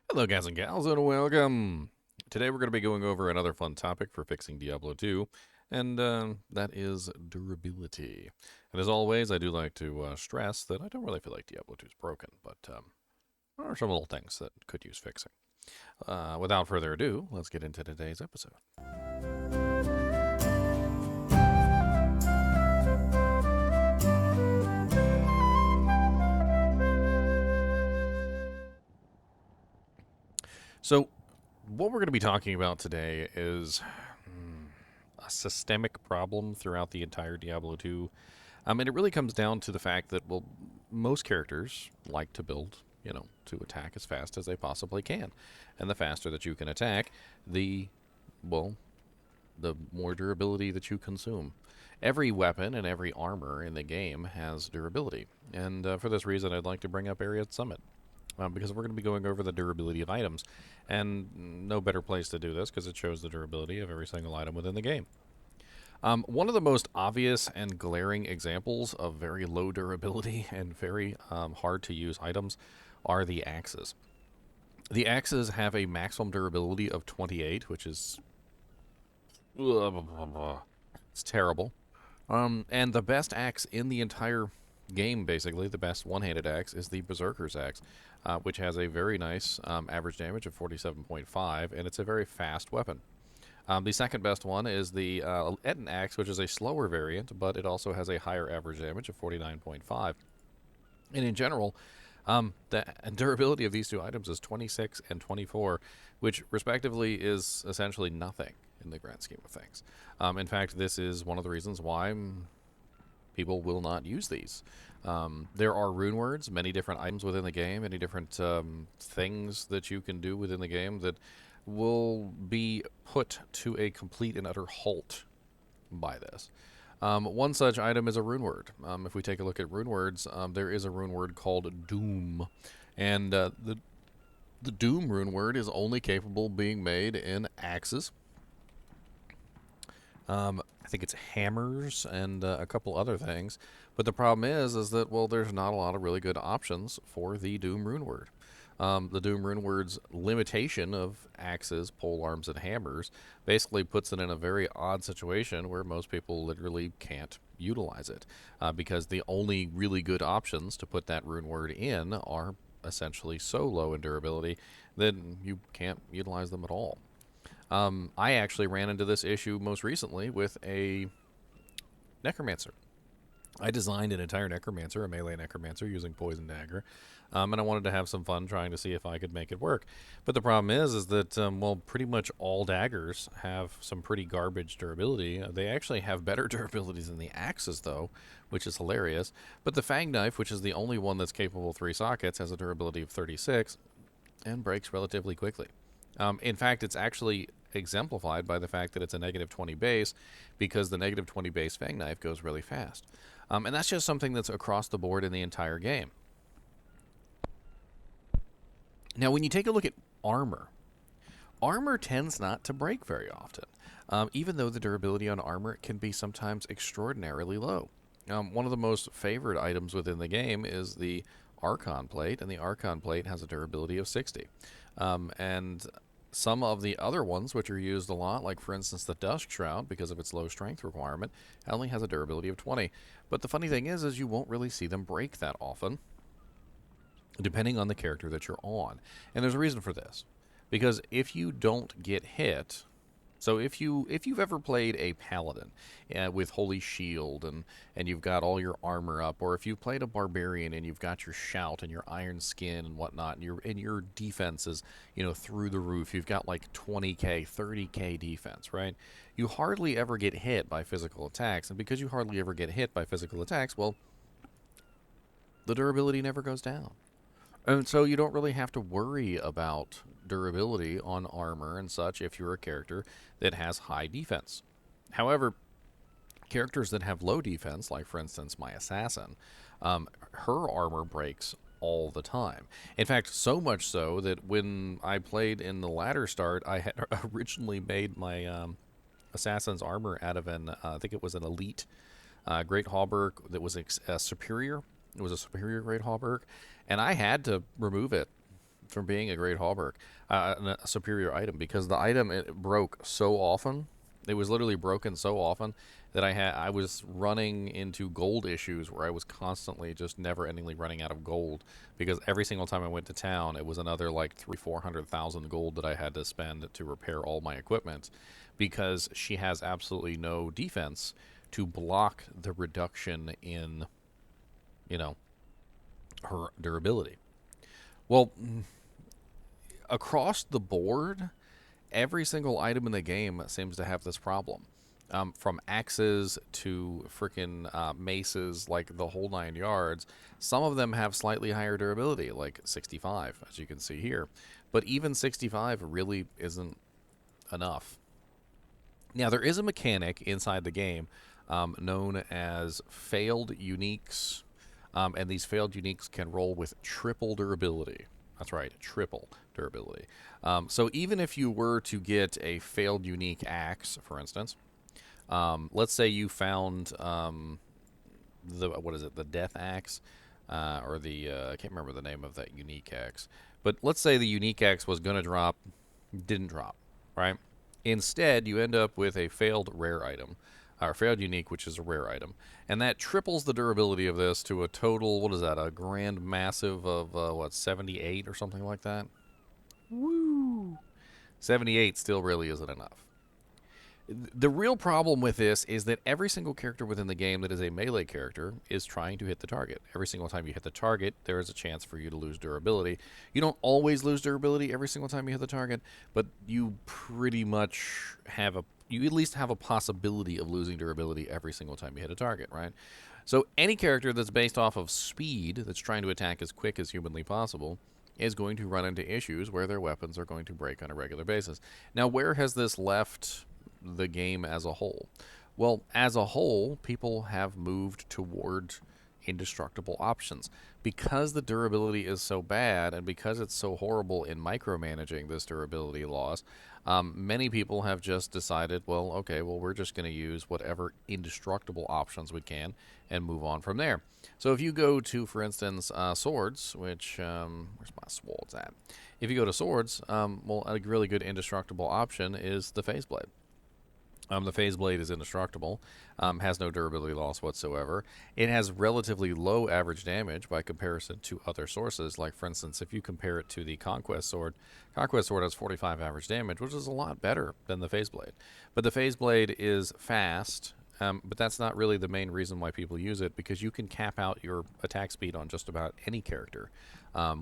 Hello, guys and gals, and welcome. Today we're going to be going over another fun topic for fixing Diablo 2, and that is durability. And as always, I do like to stress that I don't really feel like Diablo 2 is broken, but there are some little things that could use fixing. Without further ado, let's get into today's episode. So, what we're going to be talking about today is a systemic problem throughout the entire Diablo 2. And it really comes down to the fact that, well, most characters like to build, to attack as fast as they possibly can. And the faster that you can attack, well, the more durability that you consume. Every weapon and every armor in the game has durability. And for this reason, I'd like to bring up Area Summit. Because we're going to be going over the durability of items. And no better place to do this because it shows the durability of every single item within the game. One of the most obvious and glaring examples of very low durability and very hard to use items are the axes. The axes have a maximum durability of 28, which is it's terrible. And the best axe in the entire game, basically, the best one-handed axe is the Berserker's axe, which has a very nice average damage of 47.5, and it's a very fast weapon. The second best one is the Etten axe, which is a slower variant, but it also has a higher average damage of 49.5. And in general, the durability of these two items is 26 and 24, which respectively is essentially nothing in the grand scheme of things. In fact, this is one of the reasons why people will not use these. There are Runewords, many different items within the game, many different things that you can do within the game that will be put to a complete and utter halt by this. One such item is a rune word. If we take a look at rune words, there is a rune word called Doom, and the Doom rune word is only capable of being made in axes. I think it's hammers and a couple other things, but the problem is that, well, there's not a lot of really good options for the Doom rune word. The Doom rune word's limitation of axes, pole arms, and hammers basically puts it in a very odd situation where most people literally can't utilize it because the only really good options to put that rune word in are essentially so low in durability that you can't utilize them at all. I actually ran into this issue most recently with a necromancer. I designed an entire necromancer, a melee necromancer, using poison dagger, and I wanted to have some fun trying to see if I could make it work. But the problem is that well, pretty much all daggers have some pretty garbage durability. They actually have better durabilities than the axes, though, which is hilarious. But the fang knife, which is the only one that's capable of 3 sockets, has a durability of 36 and breaks relatively quickly. In fact, it's actually exemplified by the fact that it's a negative 20 base because the negative 20 base fang knife goes really fast. And that's just something that's across the board in the entire game. Now, when you take a look at armor, armor tends not to break very often, even though the durability on armor can be sometimes extraordinarily low. One of the most favored items within the game is the Archon plate, and the Archon plate has a durability of 60. And some of the other ones, which are used a lot, like for instance the Dusk Shroud, because of its low strength requirement, only has a durability of 20. But the funny thing is you won't really see them break that often, depending on the character that you're on. And there's a reason for this. Because if you don't get hit, so if you've ever played a paladin with holy shield and you've got all your armor up, or if you've played a barbarian and you've got your shout and your iron skin and whatnot, and your defense is through the roof, you've got like 20k, 30k defense, right? You hardly ever get hit by physical attacks, and because you hardly ever get hit by physical attacks, well, the durability never goes down. And so you don't really have to worry about durability on armor and such if you're a character that has high defense. However, characters that have low defense, like for instance my assassin, her armor breaks all the time. In fact, so much so that when I played in the latter start, I had originally made my assassin's armor out of I think it was an elite great hauberk that was superior. It was a superior great hauberk, and I had to remove it from being a great hauberk, a superior item, because the item, it broke so often. It was literally broken so often that I was running into gold issues where I was constantly just never endingly running out of gold, because every single time I went to town it was another like 300,000 to 400,000 gold that I had to spend to repair all my equipment, because she has absolutely no defense to block the reduction in, you know, her durability. Well, across the board, every single item in the game seems to have this problem. From axes to freaking maces, like the whole 9 yards. Some of them have slightly higher durability, like 65, as you can see here. But even 65 really isn't enough. Now, there is a mechanic inside the game known as failed uniques, and these failed uniques can roll with triple durability. That's right, triple durability. So even if you were to get a failed unique axe, for instance, let's say you found the what is it, the death axe, or the I can't remember the name of that unique axe. But let's say the unique axe was going to drop, didn't drop, right? Instead, you end up with a failed rare item, or failed unique, which is a rare item, and that triples the durability of this to a total. What is that? A grand massive of what, 78 or something like that. Woo! 78 still really isn't enough. The real problem with this is that every single character within the game that is a melee character is trying to hit the target. Every single time you hit the target, there is a chance for you to lose durability. You don't always lose durability every single time you hit the target, but you pretty much have you at least have a possibility of losing durability every single time you hit a target, right? So any character that's based off of speed, that's trying to attack as quick as humanly possible, is going to run into issues where their weapons are going to break on a regular basis. Now, where has this left the game as a whole? Well, as a whole, people have moved toward indestructible options. Because the durability is so bad, and because it's so horrible in micromanaging this durability loss, many people have just decided, well, okay, well, we're just going to use whatever indestructible options we can and move on from there. So if you go to, for instance, swords, which, where's my swords at? If you go to swords, well, a really good indestructible option is the phase blade. The phase blade is indestructible, has no durability loss whatsoever. It has relatively low average damage by comparison to other sources. Like, for instance, if you compare it to the Conquest Sword has 45 average damage, which is a lot better than the phase blade. But the phase blade is fast, but that's not really the main reason why people use it, because you can cap out your attack speed on just about any character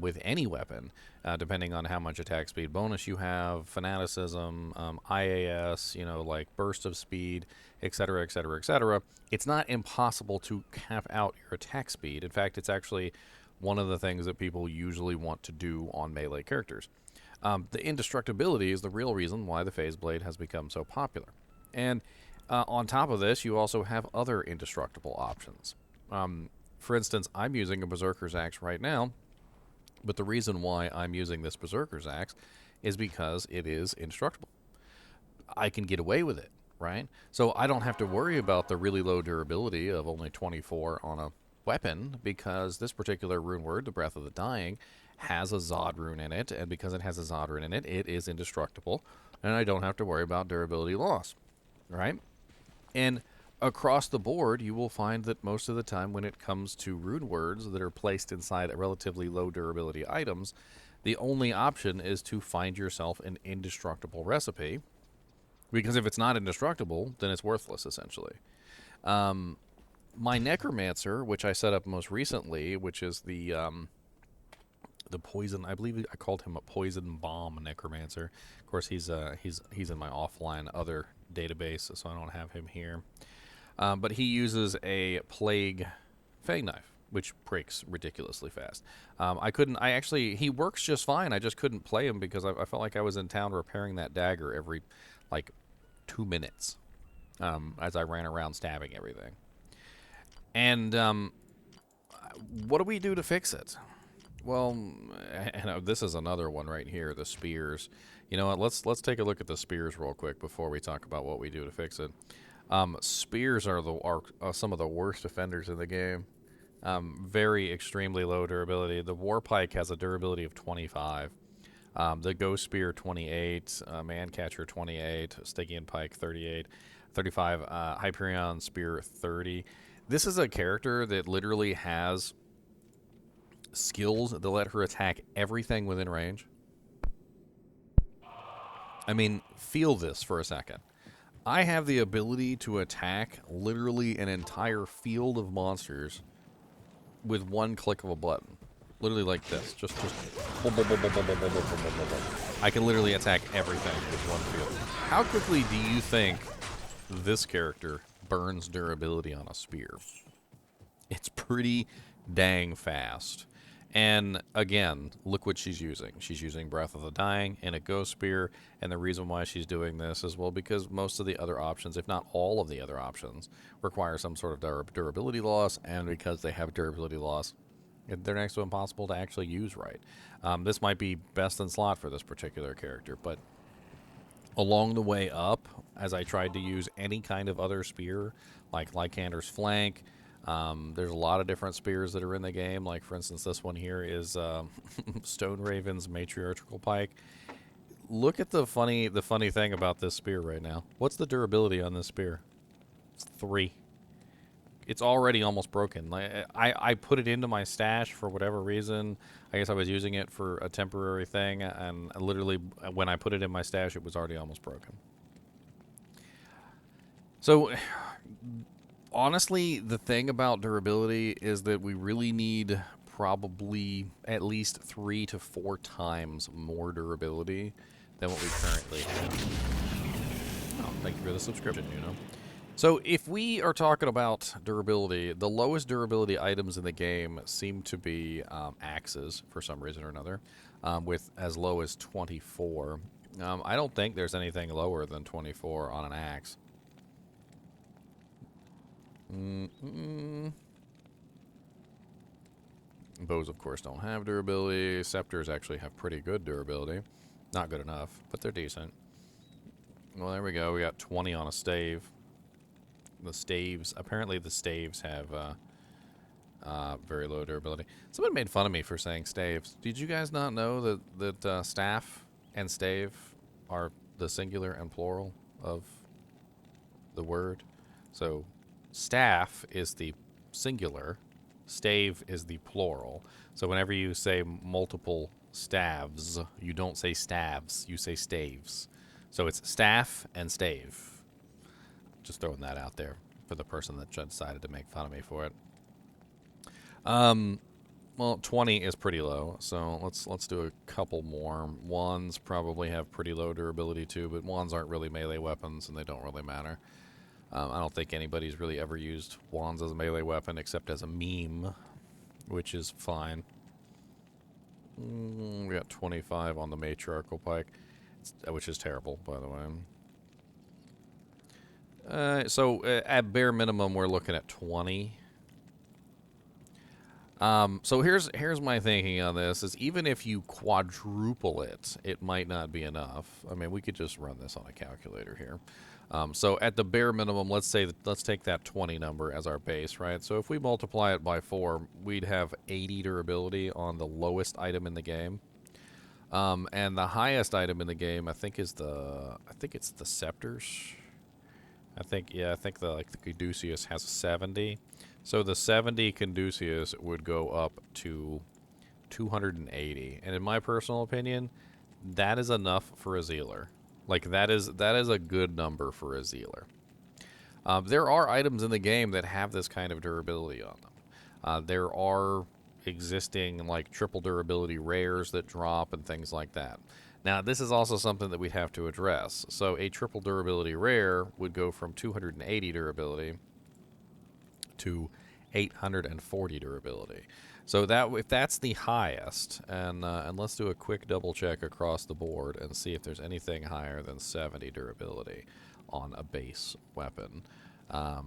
with any weapon, depending on how much attack speed bonus you have, fanaticism, IAS, like burst of speed, etc., etc., etc. It's not impossible to cap out your attack speed. In fact, it's actually one of the things that people usually want to do on melee characters. The indestructibility is the real reason why the phase blade has become so popular. And on top of this, you also have other indestructible options. For instance, I'm using a Berserker's Axe right now, but the reason why I'm using this Berserker's Axe is because it is indestructible. I can get away with it, right? So I don't have to worry about the really low durability of only 24 on a weapon, because this particular rune word, the Breath of the Dying, has a Zod rune in it, and because it has a Zod rune in it, it is indestructible, and I don't have to worry about durability loss, right? And across the board, you will find that most of the time when it comes to rune words that are placed inside relatively low durability items, the only option is to find yourself an indestructible recipe, because if it's not indestructible, then it's worthless, essentially. My Necromancer, which I set up most recently, which is the poison, I believe I called him a poison bomb Necromancer. Of course, he's in my offline other database, so I don't have him here. But he uses a plague fang knife, which breaks ridiculously fast. He works just fine. I just couldn't play him because I felt like I was in town repairing that dagger every, 2 minutes, as I ran around stabbing everything. And what do we do to fix it? Well, this is another one right here, the spears. You know what? Let's take a look at the spears real quick before we talk about what we do to fix it. Spears are some of the worst offenders in the game. Very extremely low durability. The war pike has a durability of 25. The ghost spear 28, man catcher 28, Stygian pike 38, 35, Hyperion spear 30. This is a character that literally has skills that let her attack everything within range. I mean, feel this for a second. I have the ability to attack literally an entire field of monsters with one click of a button. Literally like this. Just boom, boom, boom, boom, boom, boom, boom, boom, boom, boom, boom, boom. I can literally attack everything with one field. How quickly do you think this character burns durability on a spear? It's pretty dang fast. And again, look what she's using. She's using Breath of the Dying and a Ghost Spear, and the reason why she's doing this is, well, because most of the other options, if not all of the other options, require some sort of durability loss, and because they have durability loss, they're next to impossible to actually use right. This might be best in slot for this particular character, but along the way up, as I tried to use any kind of other spear, like Lycander's Flank, there's a lot of different spears that are in the game. Like, for instance, this one here is Stone Raven's Matriarchal Pike. Look at the funny thing about this spear right now. What's the durability on this spear? It's 3. It's already almost broken. Like, I put it into my stash for whatever reason. I guess I was using it for a temporary thing, and literally when I put it in my stash, it was already almost broken. So, honestly, the thing about durability is that we really need probably at least 3 to 4 times more durability than what we currently have. Oh, thank you for the subscription, you know. So if we are talking about durability, the lowest durability items in the game seem to be axes for some reason or another, with as low as 24. I don't think there's anything lower than 24 on an axe. Bows, of course, don't have durability. Scepters actually have pretty good durability. Not good enough, but they're decent. Well, there we go. We got 20 on a stave. The staves, apparently the staves have very low durability. Someone made fun of me for saying staves. Did you guys not know that staff and stave are the singular and plural of the word? So staff is the singular, stave is the plural. So whenever you say multiple staves, you don't say staves, you say staves. So it's staff and stave. Just throwing that out there for the person that decided to make fun of me for it. Well, 20 is pretty low, so let's do a couple more. Wands probably have pretty low durability too, but wands aren't really melee weapons, and they don't really matter. I don't think anybody's really ever used wands as a melee weapon except as a meme, which is fine. We got 25 on the Matriarchal Pike, which is terrible, by the way. So at bare minimum, we're looking at 20. So here's my thinking on this: is even if you quadruple it, it might not be enough. I mean, we could just run this on a calculator here. So at the bare minimum, let's take that 20 number as our base, right? So if we multiply it by 4, we'd have 80 durability on the lowest item in the game. And the highest item in the game, I think it's the scepters. I think the Caduceus has 70. So the 70 Caduceus would go up to 280. And in my personal opinion, that is enough for a Zealer. Like, that is a good number for a Zealer. There are items in the game that have this kind of durability on them. There are existing, like, triple durability rares that drop and things like that. Now, this is also something that we'd have to address. So a triple durability rare would go from 280 durability to 840 durability. So that if that's the highest, and let's do a quick double check across the board and see if there's anything higher than 70 durability on a base weapon. Let's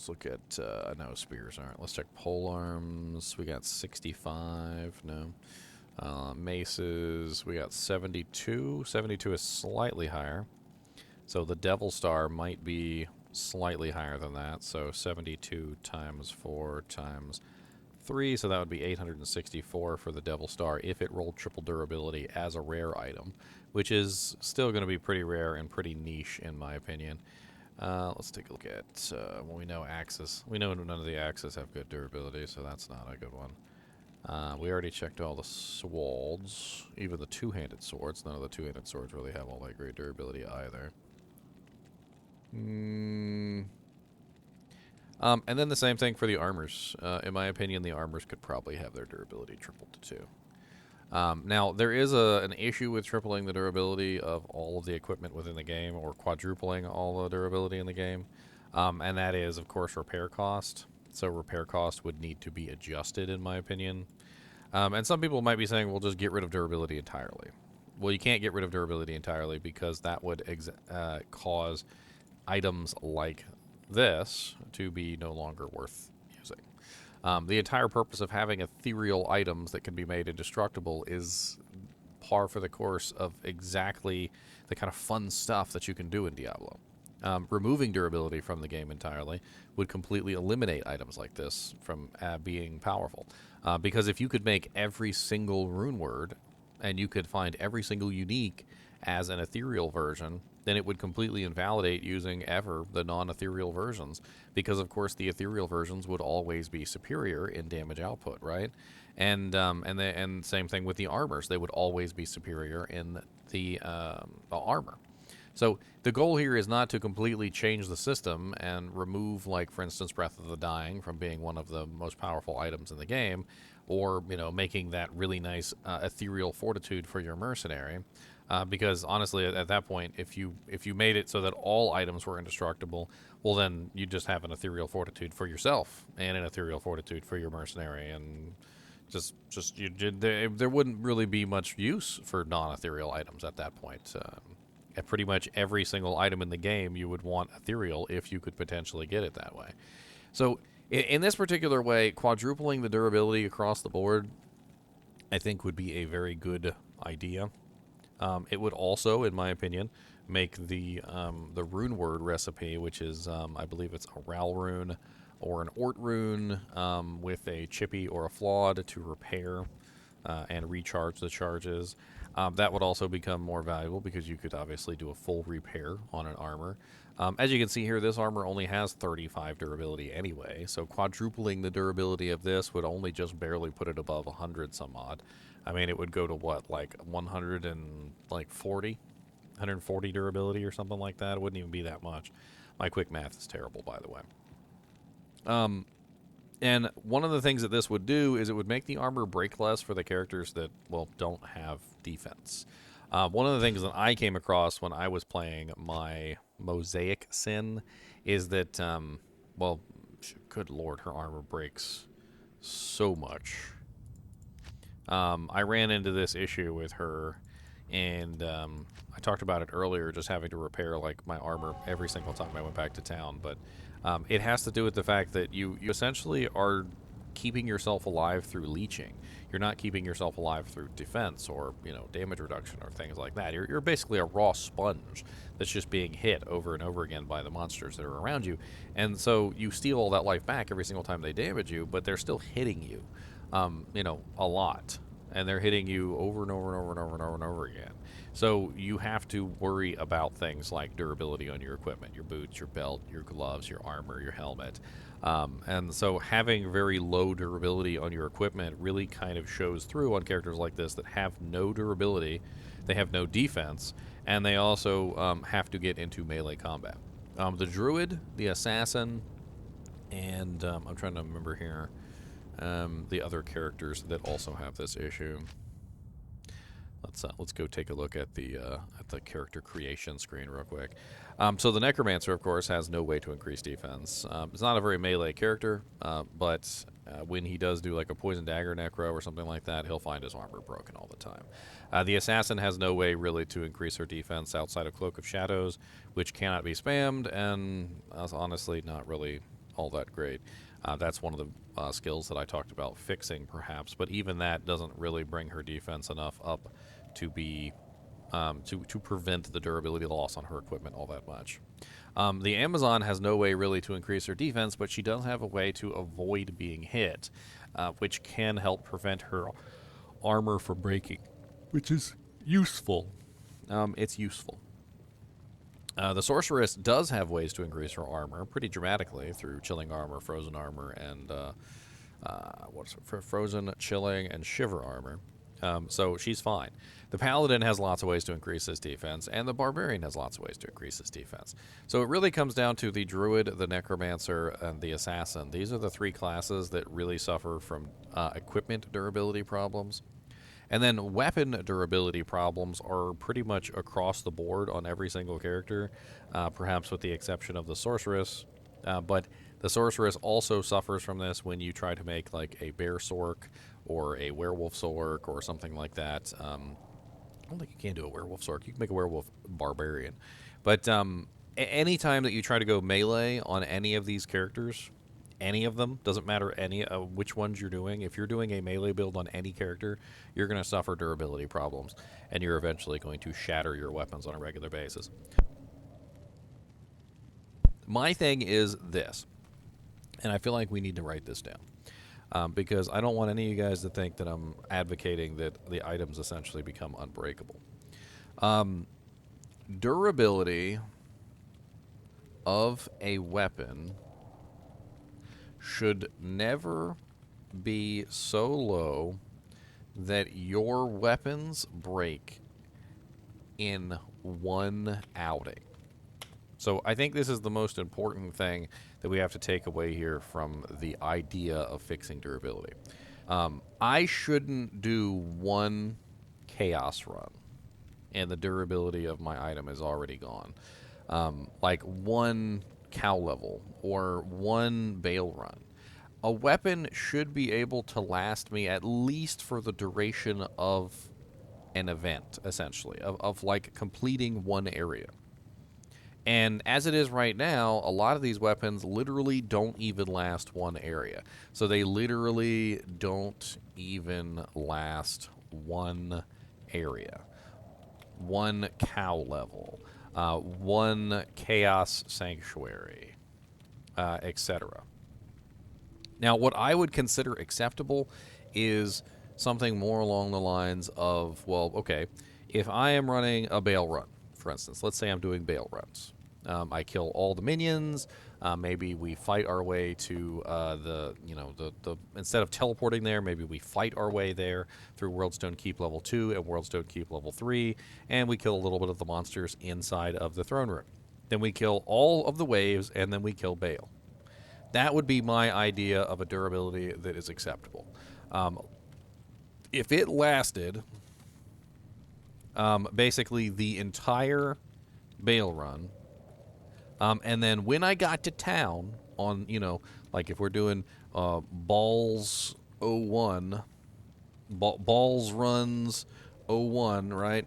look at, no, spears aren't. Let's check pole arms. We got 65, no. Maces, we got 72. 72 is slightly higher. So the Devil Star might be slightly higher than that. So 72 times 4 times 3, so that would be 864 for the Devil Star if it rolled triple durability as a rare item, which is still going to be pretty rare and pretty niche in my opinion. Let's take a look at, well, we know axes. We know none of the axes have good durability, so that's not a good one. We already checked all the swords, even the two-handed swords. None of the two-handed swords really have all that great durability either. And then the same thing for the armors. In my opinion, the armors could probably have their durability tripled to 2. Now, there is an issue with tripling the durability of all of the equipment within the game, or quadrupling all the durability in the game, and that is, of course, repair cost. So repair cost would need to be adjusted, in my opinion. And some people might be saying, well, just get rid of durability entirely. Well, you can't get rid of durability entirely because that would cause items like this to be no longer worth using. The entire purpose of having ethereal items that can be made indestructible is par for the course of exactly the kind of fun stuff that you can do in Diablo. Removing durability from the game entirely would completely eliminate items like this from being powerful. Because if you could make every single rune word and you could find every single unique as an ethereal version, then it would completely invalidate using ever the non-ethereal versions, because of course the ethereal versions would always be superior in damage output, right? And same thing with the armors; they would always be superior in the armor. So the goal here is not to completely change the system and remove, like, for instance, Breath of the Dying from being one of the most powerful items in the game, or, you know, making that really nice ethereal fortitude for your mercenary. Because honestly, at that point, if you made it so that all items were indestructible, well, then you just have an ethereal fortitude for yourself and an ethereal fortitude for your mercenary, and there wouldn't really be much use for non-ethereal items at that point. At pretty much every single item in the game, you would want ethereal if you could potentially get it that way. So in this particular way, quadrupling the durability across the board, I think, would be a very good idea. It would also, in my opinion, make the rune word recipe, which is, I believe it's a Ral rune or an Ort rune with a chippy or a flawed to repair and recharge the charges. That would also become more valuable because you could obviously do a full repair on an armor. As you can see here, this armor only has 35 durability anyway, so quadrupling the durability of this would only just barely put it above 100 some odd. I mean, it would go to what, like 140 durability or something like that. It wouldn't even be that much. My quick math is terrible, by the way. And one of the things that this would do is it would make the armor break less for the characters that, well, don't have defense. One of the things that I came across when I was playing my Mosaic Sin is that, well, good lord, her armor breaks so much. I ran into this issue with her, and I talked about it earlier, just having to repair, like, my armor every single time I went back to town, but it has to do with the fact that you essentially are keeping yourself alive through leeching. You're not keeping yourself alive through defense or, you know, damage reduction or things like that. You're basically a raw sponge that's just being hit over and over again by the monsters that are around you. And so you steal all that life back every single time they damage you, but they're still hitting you, you know, a lot. And they're hitting you over and over and over and over and over and over again. So you have to worry about things like durability on your equipment, your boots, your belt, your gloves, your armor, your helmet. And so having very low durability on your equipment really kind of shows through on characters like this that have no durability, they have no defense, and they also have to get into melee combat. The druid, the assassin, and I'm trying to remember here the other characters that also have this issue. Let's go take a look at the character creation screen real quick. So the Necromancer, of course, has no way to increase defense. It's not a very melee character, but when he does do like a Poison Dagger Necro or something like that, he'll find his armor broken all the time. The Assassin has no way really to increase her defense outside of Cloak of Shadows, which cannot be spammed, and honestly not really all that great. That's one of the skills that I talked about fixing, perhaps, but even that doesn't really bring her defense enough up to be to prevent the durability loss on her equipment all that much. The Amazon has no way really to increase her defense, but she does have a way to avoid being hit, which can help prevent her armor from breaking, which is useful. It's useful. The Sorceress does have ways to increase her armor pretty dramatically through chilling armor, frozen armor, and frozen, chilling, and shiver armor. So she's fine. The Paladin has lots of ways to increase his defense, and the Barbarian has lots of ways to increase his defense. So it really comes down to the Druid, the Necromancer, and the Assassin. These are the three classes that really suffer from equipment durability problems. And then weapon durability problems are pretty much across the board on every single character, perhaps with the exception of the Sorceress. But the Sorceress also suffers from this when you try to make like a Bear Sork or a Werewolf Sork or something like that. I don't think you can do a Werewolf Sork. You can make a Werewolf Barbarian. But any time that you try to go melee on any of these characters, any of them, doesn't matter which ones you're doing. If you're doing a melee build on any character, you're going to suffer durability problems, and you're eventually going to shatter your weapons on a regular basis. My thing is this, and I feel like we need to write this down, because I don't want any of you guys to think that I'm advocating that the items essentially become unbreakable. Durability of a weapon should never be so low that your weapons break in one outing. So I think this is the most important thing that we have to take away here from the idea of fixing durability. I shouldn't do one chaos run and the durability of my item is already gone. Like one cow level or one bale run. A weapon should be able to last me at least for the duration of an event, essentially, of like completing one area. And as it is right now, a lot of these weapons literally don't even last one area. So they literally don't even last one area. One cow level. One chaos sanctuary, etc. Now, what I would consider acceptable is something more along the lines of, well, okay, if I am running a bale run, for instance, let's say I'm doing bale runs. I kill all the minions. Maybe we fight our way to instead of teleporting there, maybe we fight our way there through Worldstone Keep level 2 and Worldstone Keep level 3, and we kill a little bit of the monsters inside of the throne room. Then we kill all of the waves, and then we kill Bale. That would be my idea of a durability that is acceptable. If it lasted basically the entire Bale run, and then when I got to town on, like if we're doing Balls 01, Balls Runs 01, right?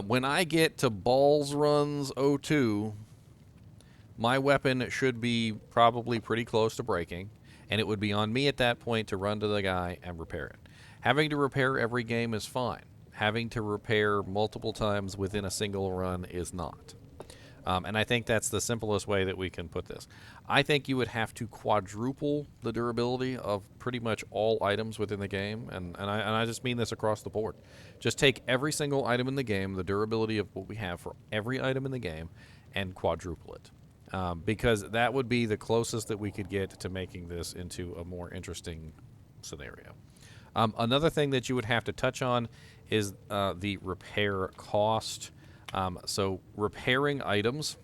When I get to Balls Runs 02, my weapon should be probably pretty close to breaking, and it would be on me at that point to run to the guy and repair it. Having to repair every game is fine. Having to repair multiple times within a single run is not. And I think that's the simplest way that we can put this. I think you would have to quadruple the durability of pretty much all items within the game, and I just mean this across the board. Just take every single item in the game, the durability of what we have for every item in the game, and quadruple it. Because that would be the closest that we could get to making this into a more interesting scenario. Another thing that you would have to touch on is the repair cost. So repairing items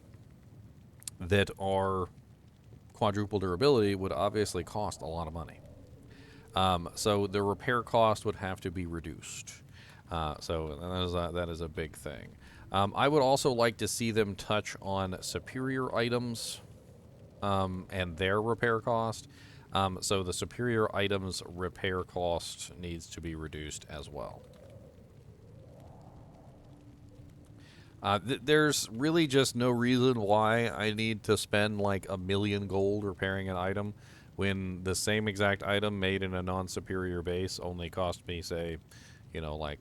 that are quadruple durability would obviously cost a lot of money. So the repair cost would have to be reduced. So that is a big thing. I would also like to see them touch on superior items and their repair cost. So the superior items repair cost needs to be reduced as well. There's really just no reason why I need to spend like $1 million gold repairing an item when the same exact item made in a non-superior base only cost me, say, like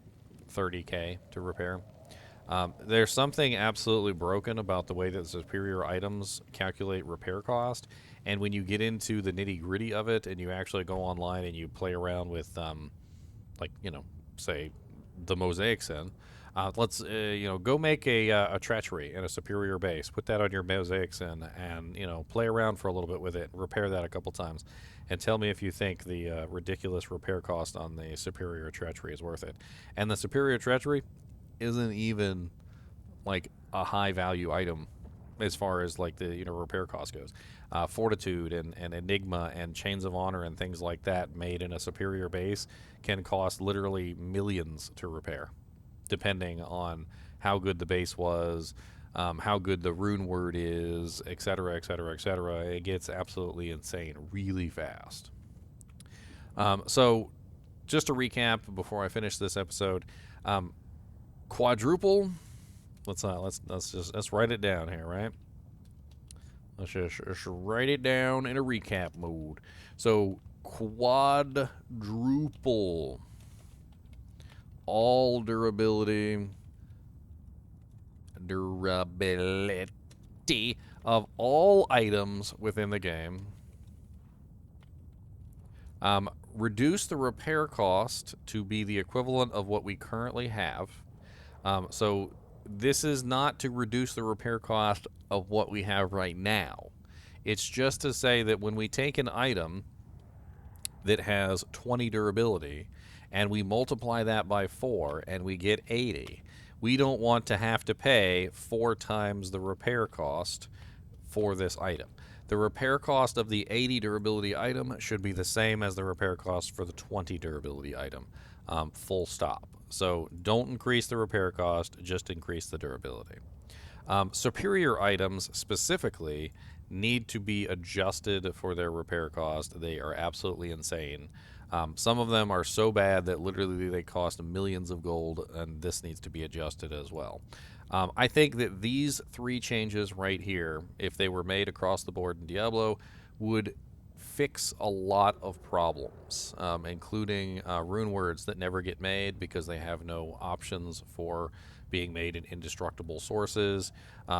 $30K to repair. There's something absolutely broken about the way that superior items calculate repair cost, and when you get into the nitty gritty of it, and you actually go online and you play around with, like say, the mosaics in. Let's go make a treachery and a superior base. Put that on your mosaics in, and play around for a little bit with it. Repair that a couple times, and tell me if you think the ridiculous repair cost on the superior treachery is worth it. And the superior treachery isn't even like a high value item as far as like the repair cost goes. Fortitude and Enigma and Chains of Honor and things like that made in a superior base can cost literally millions to repair, depending on how good the base was, how good the rune word is, etc., etc., etc. It gets absolutely insane really fast. So, just to recap before I finish this episode, quadruple. Let's write it down here, right? Let's just write it down in a recap mode. So quadruple all durability of all items within the game. Reduce the repair cost to be the equivalent of what we currently have. So this is not to reduce the repair cost of what we have right now. It's just to say that when we take an item that has 20 durability and we multiply that by 4 and we get 80, we don't want to have to pay 4 times the repair cost for this item. The repair cost of the 80 durability item should be the same as the repair cost for the 20 durability item. Full stop. So don't increase the repair cost, just increase the durability. Superior items specifically need to be adjusted for their repair cost. They are absolutely insane. Some of them are so bad that literally they cost millions of gold, and this needs to be adjusted as well. I think that these 3 changes right here, if they were made across the board in Diablo, would fix a lot of problems, including Runewords that never get made because they have no options for being made in indestructible sources.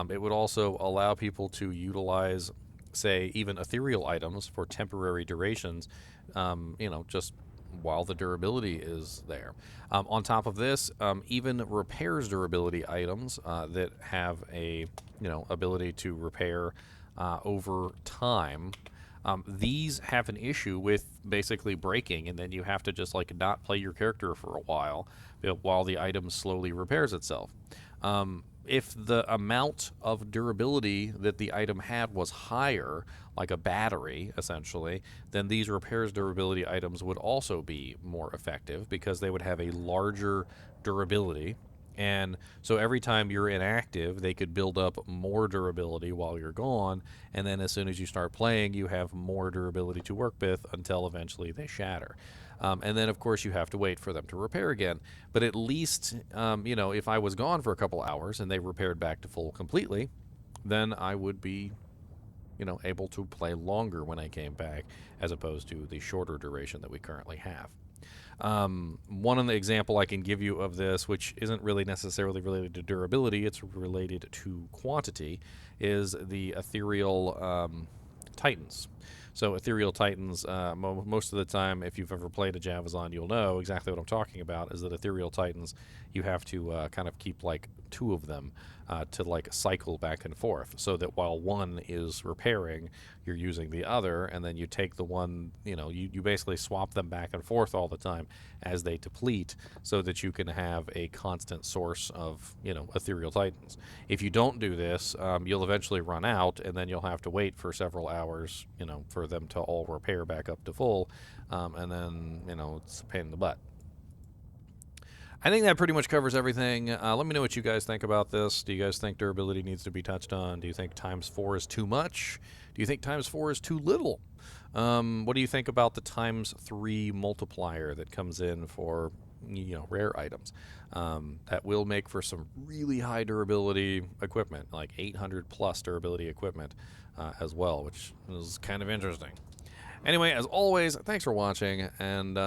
It would also allow people to utilize, say, even ethereal items for temporary durations, just while the durability is there. On top of this, even repairs durability items that have a ability to repair over time. These have an issue with basically breaking, and then you have to just like not play your character for a while the item slowly repairs itself. If the amount of durability that the item had was higher, like a battery essentially, then these repairs durability items would also be more effective because they would have a larger durability. And so every time you're inactive, they could build up more durability while you're gone, and then as soon as you start playing, you have more durability to work with until eventually they shatter. And then, of course, you have to wait for them to repair again. But at least, if I was gone for a couple hours and they repaired back to full completely, then I would be, able to play longer when I came back, as opposed to the shorter duration that we currently have. One of the example I can give you of this, which isn't really necessarily related to durability, it's related to quantity, is the ethereal titans. So ethereal titans, most of the time, if you've ever played a Javazon, you'll know exactly what I'm talking about. Is that ethereal titans, you have to kind of keep like 2 of them to like cycle back and forth, so that while one is repairing, you're using the other, and then you take the one, you basically swap them back and forth all the time as they deplete, so that you can have a constant source of ethereal titans. If you don't do this, you'll eventually run out, and then you'll have to wait for several hours, for them to all repair back up to full, and then it's a pain in the butt. I think that pretty much covers everything. Let me know what you guys think about this. Do you guys think durability needs to be touched on? Do you think times 4 is too much? Do you think times 4 is too little? What do you think about the times 3 multiplier that comes in for rare items? That will make for some really high durability equipment, like 800 plus durability equipment as well, which is kind of interesting. Anyway, as always, thanks for watching, and